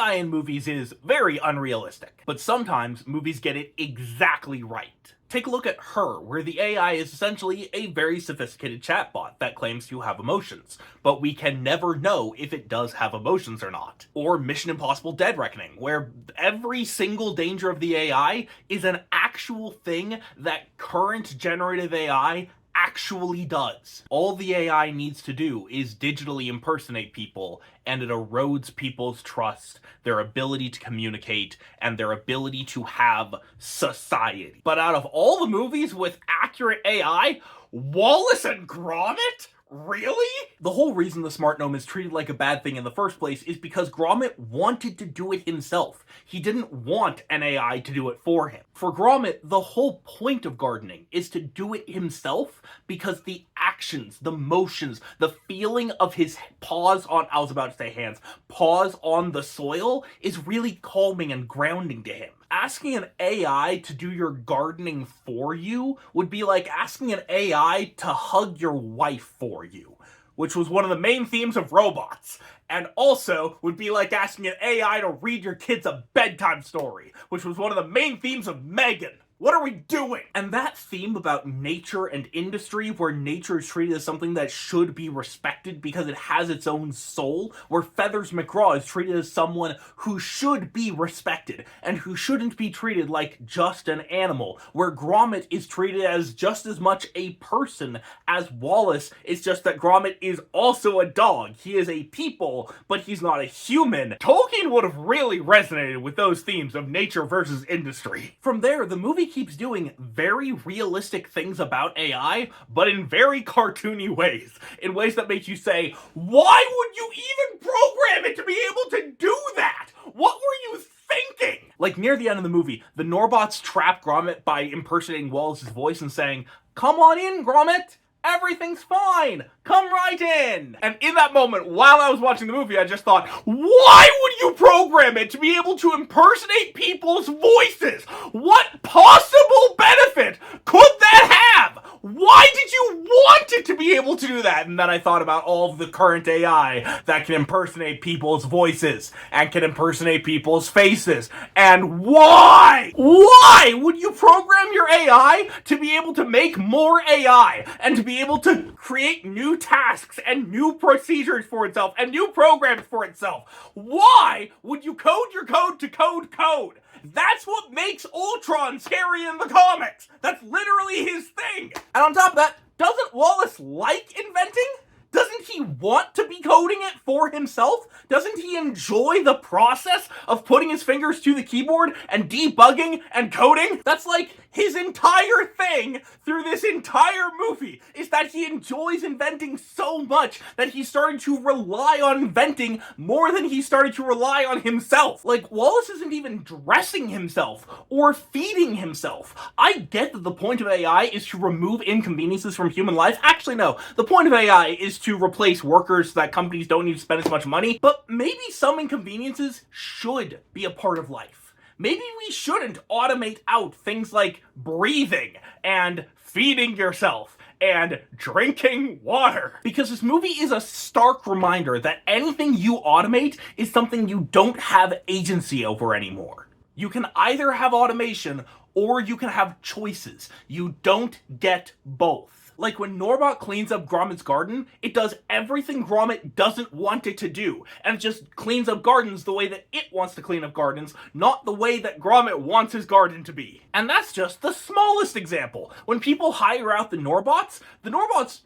AI in movies is very unrealistic, but sometimes movies get it exactly right. Take a look at Her, where the AI is essentially a very sophisticated chatbot that claims to have emotions, but we can never know if it does have emotions or not. Or Mission Impossible Dead Reckoning, where every single danger of the AI is an actual thing that current generative AI actually does. All the AI needs to do is digitally impersonate people, and it erodes people's trust, their ability to communicate, and their ability to have society. But out of all the movies with accurate AI, Wallace and Gromit? Really? The whole reason the smart gnome is treated like a bad thing in the first place is because Gromit wanted to do it himself. He didn't want an AI to do it for him. For Gromit, the whole point of gardening is to do it himself because the actions, the motions, the feeling of his paws on, I was about to say hands, paws on the soil is really calming and grounding to him. Asking an AI to do your gardening for you would be like asking an AI to hug your wife for you, which was one of the main themes of Robots. And also would be like asking an AI to read your kids a bedtime story, which was one of the main themes of Megan. What are we doing? And that theme about nature and industry, where nature is treated as something that should be respected because it has its own soul, where Feathers McGraw is treated as someone who should be respected and who shouldn't be treated like just an animal, where Gromit is treated as just as much a person as Wallace, it's just that Gromit is also a dog. He is a people, but he's not a human. Tolkien would have really resonated with those themes of nature versus industry. From there, the movie keeps doing very realistic things about AI, but in very cartoony ways. In ways that make you say, why would you even program it to be able to do that? What were you thinking? Like near the end of the movie, the Norbots trap Gromit by impersonating Wallace's voice and saying, "Come on in, Gromit! Everything's fine! Come right in!" And in that moment, while I was watching the movie, I just thought, why would you program it to be able to impersonate people's voices? What possible benefit could that have? Why did you want it to be able to do that? And then I thought about all of the current AI that can impersonate people's voices and can impersonate people's faces. And why? Why would you program your AI to be able to make more AI and to be able to create new tasks and new procedures for itself and new programs for itself? Why would you code your code to code code? That's what makes Ultron scary in the comics. That's literally his thing. And on top of that, doesn't Wallace like inventing? Doesn't he want to be coding it for himself? Doesn't he enjoy the process of putting his fingers to the keyboard and debugging and coding? That's like his entire thing through this entire movie, is that he enjoys inventing so much that he started to rely on inventing more than he started to rely on himself. Like, Wallace isn't even dressing himself or feeding himself. I get that the point of AI is to remove inconveniences from human life. Actually, no. The point of AI is to replace workers so that companies don't need to spend as much money, but maybe some inconveniences should be a part of life. Maybe we shouldn't automate out things like breathing and feeding yourself and drinking water. Because this movie is a stark reminder that anything you automate is something you don't have agency over anymore. You can either have automation or you can have choices. You don't get both. Like when Norbot cleans up Gromit's garden, it does everything Gromit doesn't want it to do, and it just cleans up gardens the way that it wants to clean up gardens, not the way that Gromit wants his garden to be. And that's just the smallest example. When people hire out the Norbots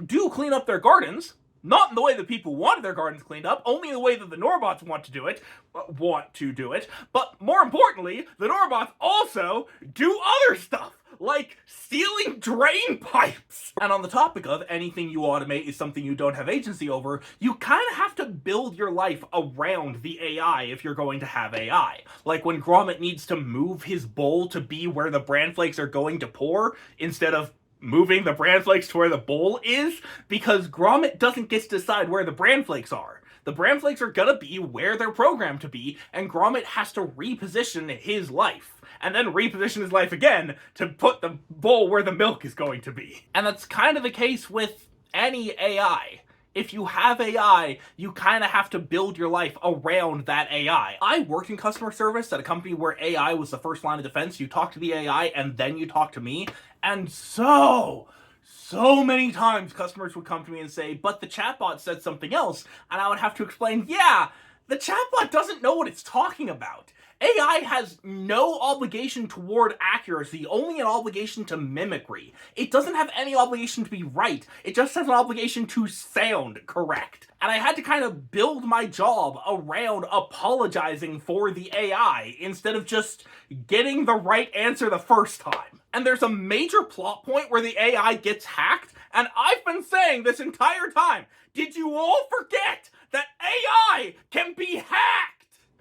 do clean up their gardens, not in the way that people wanted their gardens cleaned up, only in the way that the Norbots want to do it, but more importantly, the Norbots also do other stuff, like stealing drain pipes. And on the topic of anything you automate is something you don't have agency over, you kind of have to build your life around the AI if you're going to have AI. Like when Gromit needs to move his bowl to be where the bran flakes are going to pour, instead of moving the bran flakes to where the bowl is, because Gromit doesn't get to decide where the bran flakes are. The bran flakes are gonna be where they're programmed to be, and Gromit has to reposition his life, and then reposition his life again to put the bowl where the milk is going to be. And that's kind of the case with any AI. If you have AI, you kind of have to build your life around that AI. I worked in customer service at a company where AI was the first line of defense. You talk to the AI and then you talk to me. And so many times customers would come to me and say, but the chatbot said something else. And I would have to explain, yeah, the chatbot doesn't know what it's talking about. AI has no obligation toward accuracy, only an obligation to mimicry. It doesn't have any obligation to be right. It just has an obligation to sound correct. And I had to kind of build my job around apologizing for the AI instead of just getting the right answer the first time. And there's a major plot point where the AI gets hacked, and I've been saying this entire time, did you all forget that AI can be hacked?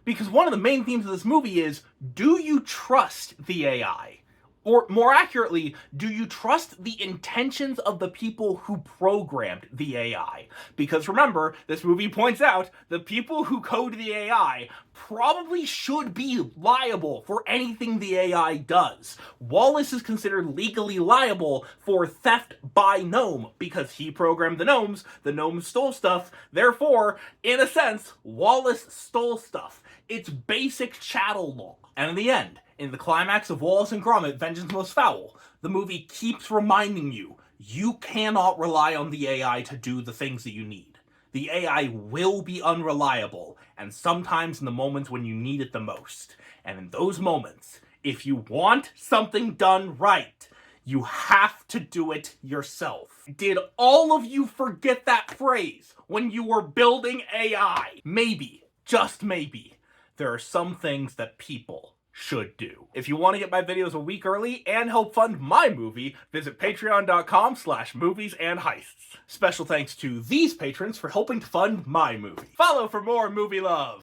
Because one of the main themes of this movie is, do you trust the AI? Or more accurately, do you trust the intentions of the people who programmed the AI? Because remember, this movie points out, the people who code the AI probably should be liable for anything the AI does. Wallace is considered legally liable for theft by gnome because he programmed the gnomes stole stuff, therefore, in a sense, Wallace stole stuff. It's basic chattel law. And in the end, in the climax of Wallace and Gromit, Vengeance Most Foul, the movie keeps reminding you, you cannot rely on the AI to do the things that you need. The AI will be unreliable, and sometimes in the moments when you need it the most. And in those moments, if you want something done right, you have to do it yourself. Did all of you forget that phrase when you were building AI? Maybe, just maybe, there are some things that people should do. If you want to get my videos a week early and help fund my movie, visit patreon.com/moviesandheists. Special thanks to these patrons for helping to fund my movie. Follow for more movie love.